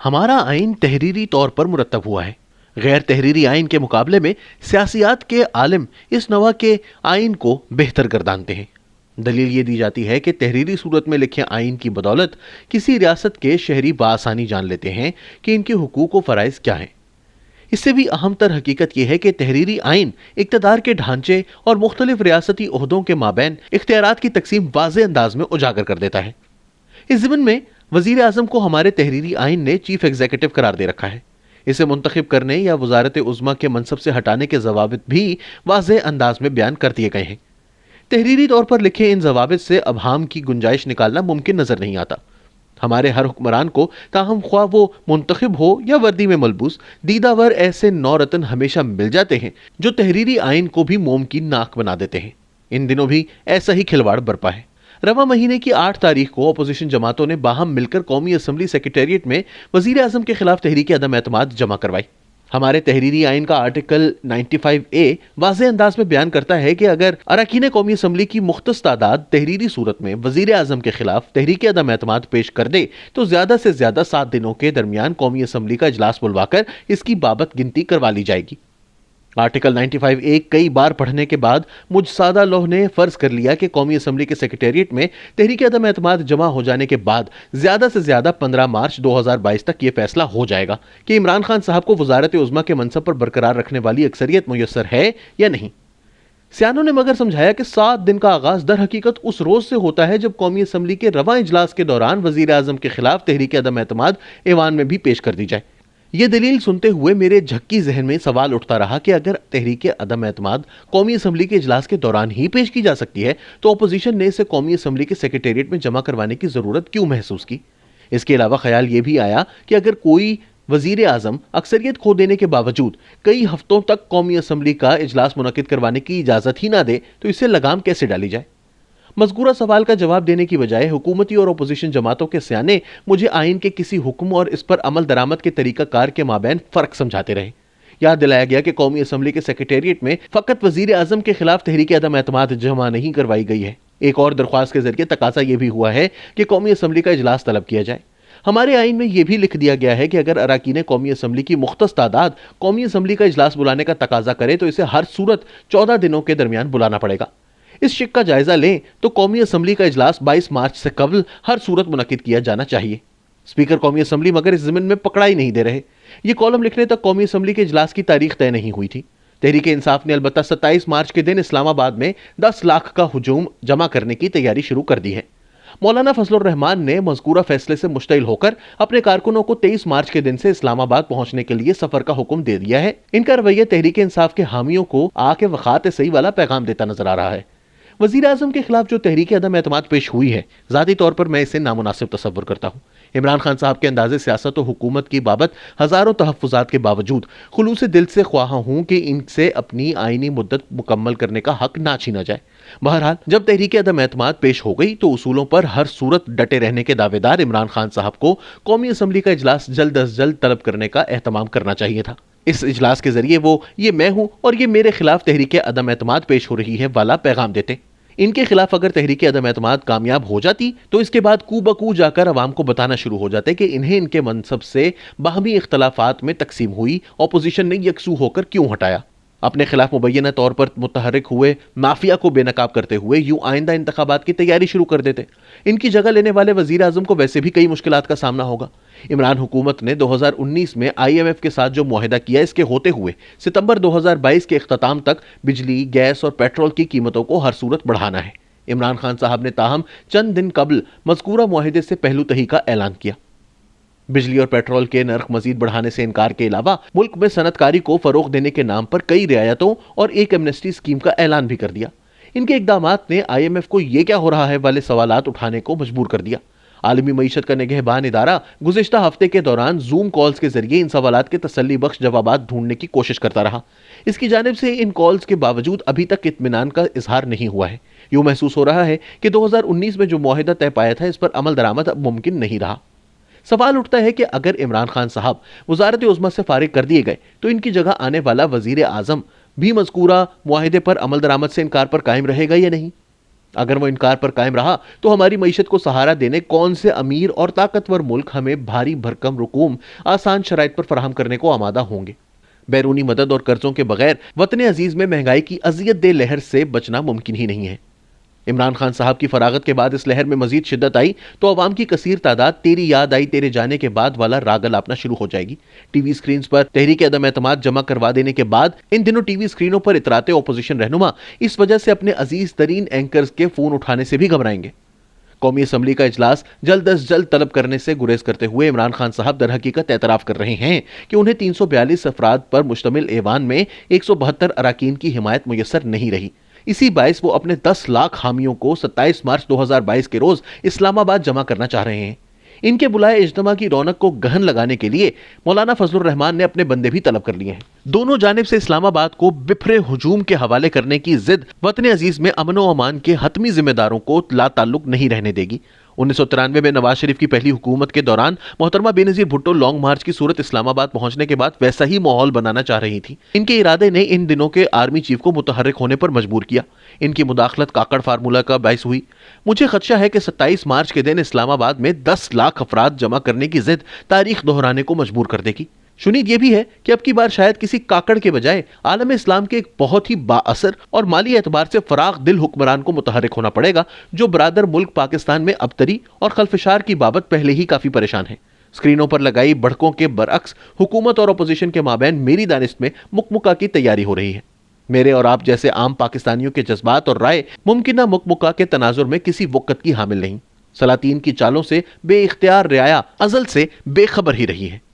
ہمارا آئین تحریری طور پر مرتب ہوا ہے. غیر تحریری آئین کے مقابلے میں سیاسیات کے عالم اس نوع کے آئین کو بہتر گردانتے ہیں. دلیل یہ دی جاتی ہے کہ تحریری صورت میں لکھے آئین کی بدولت کسی ریاست کے شہری بآسانی جان لیتے ہیں کہ ان کے حقوق و فرائض کیا ہیں. اس سے بھی اہم تر حقیقت یہ ہے کہ تحریری آئین اقتدار کے ڈھانچے اور مختلف ریاستی عہدوں کے مابین اختیارات کی تقسیم واضح انداز میں اجاگر کر دیتا ہے. اس ضمن میں وزیر اعظم کو ہمارے تحریری آئین نے چیف ایگزیکٹو قرار دے رکھا ہے. اسے منتخب کرنے یا وزارت عظمیٰ کے منصب سے ہٹانے کے ضوابط بھی واضح انداز میں بیان کر دیے گئے ہیں. تحریری طور پر لکھے ان ضوابط سے ابہام کی گنجائش نکالنا ممکن نظر نہیں آتا. ہمارے ہر حکمران کو تاہم خواہ وہ منتخب ہو یا وردی میں ملبوس دیدہ ور ایسے نورتن ہمیشہ مل جاتے ہیں جو تحریری آئین کو بھی موم کی ناک بنا دیتے ہیں. ان دنوں بھی ایسا ہی کھلواڑ برپا ہے. رواں مہینے کی 8 تاریخ کو اپوزیشن جماعتوں نے باہم مل کر قومی اسمبلی سیکریٹریٹ میں وزیر اعظم کے خلاف تحریک عدم اعتماد جمع کروائی. ہمارے تحریری آئین کا آرٹیکل 95A واضح انداز میں بیان کرتا ہے کہ اگر اراکین قومی اسمبلی کی مختص تعداد تحریری صورت میں وزیر اعظم کے خلاف تحریک عدم اعتماد پیش کر دے تو زیادہ سے زیادہ 7 دنوں کے درمیان قومی اسمبلی کا اجلاس بلوا کر اس کی بابت گنتی کروا لی جائے گی. آرٹیکل 95A کئی بار پڑھنے کے بعد مجھ سادہ لوح نے فرض کر لیا کہ قومی اسمبلی کے سیکریٹریٹ میں تحریک عدم اعتماد جمع ہو جانے کے بعد زیادہ سے زیادہ 15 مارچ 2022 تک یہ فیصلہ ہو جائے گا کہ عمران خان صاحب کو وزارت عظمیٰ کے منصب پر برقرار رکھنے والی اکثریت میسر ہے یا نہیں. سیانوں نے مگر سمجھایا کہ 7 دن کا آغاز در حقیقت اس روز سے ہوتا ہے جب قومی اسمبلی کے رواں اجلاس کے دوران وزیر اعظم کے خلاف تحریک عدم اعتماد ایوان میں بھی پیش کر دی جائے. یہ دلیل سنتے ہوئے میرے جھکی ذہن میں سوال اٹھتا رہا کہ اگر تحریک عدم اعتماد قومی اسمبلی کے اجلاس کے دوران ہی پیش کی جا سکتی ہے تو اپوزیشن نے اسے قومی اسمبلی کے سیکریٹریٹ میں جمع کروانے کی ضرورت کیوں محسوس کی. اس کے علاوہ خیال یہ بھی آیا کہ اگر کوئی وزیر اعظم اکثریت کھو دینے کے باوجود کئی ہفتوں تک قومی اسمبلی کا اجلاس منعقد کروانے کی اجازت ہی نہ دے تو اسے لگام کیسے ڈالی جائے. مذکورہ سوال کا جواب دینے کی بجائے حکومتی اور اپوزیشن جماعتوں کے سیانے مجھے آئین کے کسی حکم اور اس پر عمل درآمد کے طریقہ کار کے مابین فرق سمجھاتے رہے. یاد دلایا گیا کہ قومی اسمبلی کے سیکریٹریٹ میں فقط وزیر اعظم کے خلاف تحریک عدم اعتماد جمع نہیں کروائی گئی ہے. ایک اور درخواست کے ذریعے تقاضا یہ بھی ہوا ہے کہ قومی اسمبلی کا اجلاس طلب کیا جائے. ہمارے آئین میں یہ بھی لکھ دیا گیا ہے کہ اگر اراکین قومی اسمبلی کی مختص تعداد قومی اسمبلی کا اجلاس بلانے کا تقاضا کرے تو اسے ہر صورت 14 دنوں کے درمیان بلانا پڑے گا. اس شک کا جائزہ لیں تو قومی اسمبلی کا اجلاس 22 مارچ سے قبل ہر صورت منعقد کیا جانا چاہیے. اسپیکر قومی اسمبلی مگر اس ضمن میں پکڑا ہی نہیں دے رہے. یہ کالم لکھنے تک قومی اسمبلی کے اجلاس کی تاریخ طے نہیں ہوئی تھی. تحریک انصاف نے البتہ 27 مارچ کے دن اسلام آباد میں 10 لاکھ کا ہجوم جمع کرنے کی تیاری شروع کر دی ہے. مولانا فضل الرحمان نے مذکورہ فیصلے سے مشتعل ہو کر اپنے کارکنوں کو 23 مارچ کے دن سے اسلام آباد پہنچنے کے لیے سفر کا حکم دے دیا ہے. ان کا رویہ تحریک انصاف کے حامیوں کو آ کے وقات صحیح والا پیغام دیتا نظر آ رہا ہے. وزیر اعظم کے خلاف جو تحریک عدم اعتماد پیش ہوئی ہے ذاتی طور پر میں اسے نامناسب تصور کرتا ہوں. عمران خان صاحب کے انداز سیاست و حکومت کی بابت ہزاروں تحفظات کے باوجود خلوص دل سے خواہاں ہوں کہ ان سے اپنی آئینی مدت مکمل کرنے کا حق نہ چھینا جائے. بہرحال جب تحریک عدم اعتماد پیش ہو گئی تو اصولوں پر ہر صورت ڈٹے رہنے کے دعوے دار عمران خان صاحب کو قومی اسمبلی کا اجلاس جلد از جلد طلب کرنے کا اہتمام کرنا چاہیے تھا. اس اجلاس کے ذریعے وہ یہ میں ہوں اور یہ میرے خلاف تحریک عدم اعتماد پیش ہو رہی ہے والا پیغام دیتے. ان کے خلاف اگر تحریک عدم اعتماد کامیاب ہو جاتی تو اس کے بعد کو بکو جا کر عوام کو بتانا شروع ہو جاتے کہ انہیں ان کے منصب سے باہمی اختلافات میں تقسیم ہوئی اپوزیشن نے یکسو ہو کر کیوں ہٹایا. اپنے خلاف مبینہ طور پر متحرک ہوئے مافیا کو بے نقاب کرتے ہوئے یوں آئندہ انتخابات کی تیاری شروع کر دیتے. ان کی جگہ لینے والے وزیر اعظم کو ویسے بھی کئی مشکلات کا سامنا ہوگا. عمران حکومت نے 2019 میں IMF کے ساتھ جو معاہدہ کیا اس کے ہوتے ہوئے ستمبر 2022 کے اختتام تک بجلی، گیس اور پیٹرول کی قیمتوں کو ہر صورت بڑھانا ہے. عمران خان صاحب نے تاہم چند دن قبل مذکورہ معاہدے سے پہلو تہی کا اعلان کیا. بجلی اور پیٹرول کے نرخ مزید بڑھانے سے انکار کے علاوہ ملک میں صنعت کاری کو فروغ دینے کے نام پر کئی رعایتوں اور ایک ایمنسٹی اسکیم کا اعلان بھی کر دیا. ان کے اقدامات نے IMF کو یہ کیا ہو رہا ہے والے سوالات اٹھانے کو مجبور کر دیا. عالمی معیشت کا نگہبان ادارہ گزشتہ ہفتے کے دوران زوم کالز کے ذریعے ان سوالات کے تسلی بخش جوابات ڈھونڈنے کی کوشش کرتا رہا. اس کی جانب سے ان کالز کے باوجود ابھی تک اطمینان کا اظہار نہیں ہوا ہے. یوں محسوس ہو رہا ہے کہ 2019 میں جو معاہدہ طے پایا تھا اس پر عمل درآمد اب ممکن نہیں رہا. سوال اٹھتا ہے کہ اگر عمران خان صاحب وزارت عظمیٰ سے فارغ کر دیے گئے تو ان کی جگہ آنے والا وزیر اعظم بھی مذکورہ معاہدے پر عمل درآمد سے انکار پر قائم رہے گا یا نہیں. اگر وہ انکار پر قائم رہا تو ہماری معیشت کو سہارا دینے کون سے امیر اور طاقتور ملک ہمیں بھاری بھرکم رقوم آسان شرائط پر فراہم کرنے کو آمادہ ہوں گے؟ بیرونی مدد اور قرضوں کے بغیر وطن عزیز میں مہنگائی کی اذیت دہ لہر سے بچنا ممکن ہی نہیں ہے۔ عمران خان صاحب کی فراغت کے بعد اس لہر میں مزید شدت آئی تو عوام کی کثیر تعداد تیری یاد آئی تیرے جانے کے بعد والا راگ الاپنا شروع ہو جائے گی۔ ٹی وی سکرینز پر تحریک عدم اعتماد جمع کروا دینے کے بعد ان دنوں ٹی وی سکرینوں پر اتراتے اپوزیشن رہنما اس وجہ سے اپنے عزیز ترین اینکرز کے فون اٹھانے سے بھی گھبرائیں گے۔ قومی اسمبلی کا اجلاس جلد از جلد طلب کرنے سے گریز کرتے ہوئے عمران خان صاحب در حقیقت اعتراف کر رہے ہیں کہ انہیں 342 افراد پر مشتمل ایوان میں 172 اراکین کی حمایت میسر نہیں رہی۔ اسی باعث وہ اپنے 10 لاکھ حامیوں کو 27 مارچ 2022 کے روز اسلام آباد جمع کرنا چاہ رہے ہیں۔ ان کے بلائے اجتماع کی رونق کو گہن لگانے کے لیے مولانا فضل الرحمان نے اپنے بندے بھی طلب کر لیے ہیں۔ دونوں جانب سے اسلام آباد کو بپھرے ہجوم کے حوالے کرنے کی ضد وطن عزیز میں امن و امان کے حتمی ذمہ داروں کو لا تعلق نہیں رہنے دے گی۔ 1993 میں نواز شریف کی پہلی حکومت کے دوران محترمہ بے نظیر بھٹو لانگ مارچ کی صورت اسلام آباد پہنچنے کے بعد ویسا ہی ماحول بنانا چاہ رہی تھی۔ ان کے ارادے نے ان دنوں کے آرمی چیف کو متحرک ہونے پر مجبور کیا۔ ان کی مداخلت کاکڑ فارمولہ کا باعث ہوئی۔ مجھے خدشہ ہے کہ 27 مارچ کے دن اسلام آباد میں 10 لاکھ افراد جمع کرنے کی ضد تاریخ دہرانے کو مجبور کر دے گی۔ شنید یہ بھی ہے کہ اب کی بار شاید کسی کاکڑ کے بجائے عالم اسلام کے ایک بہت ہی با اثر اور مالی اعتبار سے فراغ دل حکمران کو متحرک ہونا پڑے گا، جو برادر ملک پاکستان میں ابتری اور خلفشار کی بابت پہلے ہی کافی پریشان ہے۔ سکرینوں پر لگائی بڑھکوں کے برعکس حکومت اور اپوزیشن کے مابین میری دانست میں مکمکا کی تیاری ہو رہی ہے۔ میرے اور آپ جیسے عام پاکستانیوں کے جذبات اور رائے ممکنہ مکمکا کے تناظر میں کسی وقت کی حامل نہیں۔ سلاطین کی چالوں سے بے اختیار رعایا ازل سے بے خبر ہی رہی ہے۔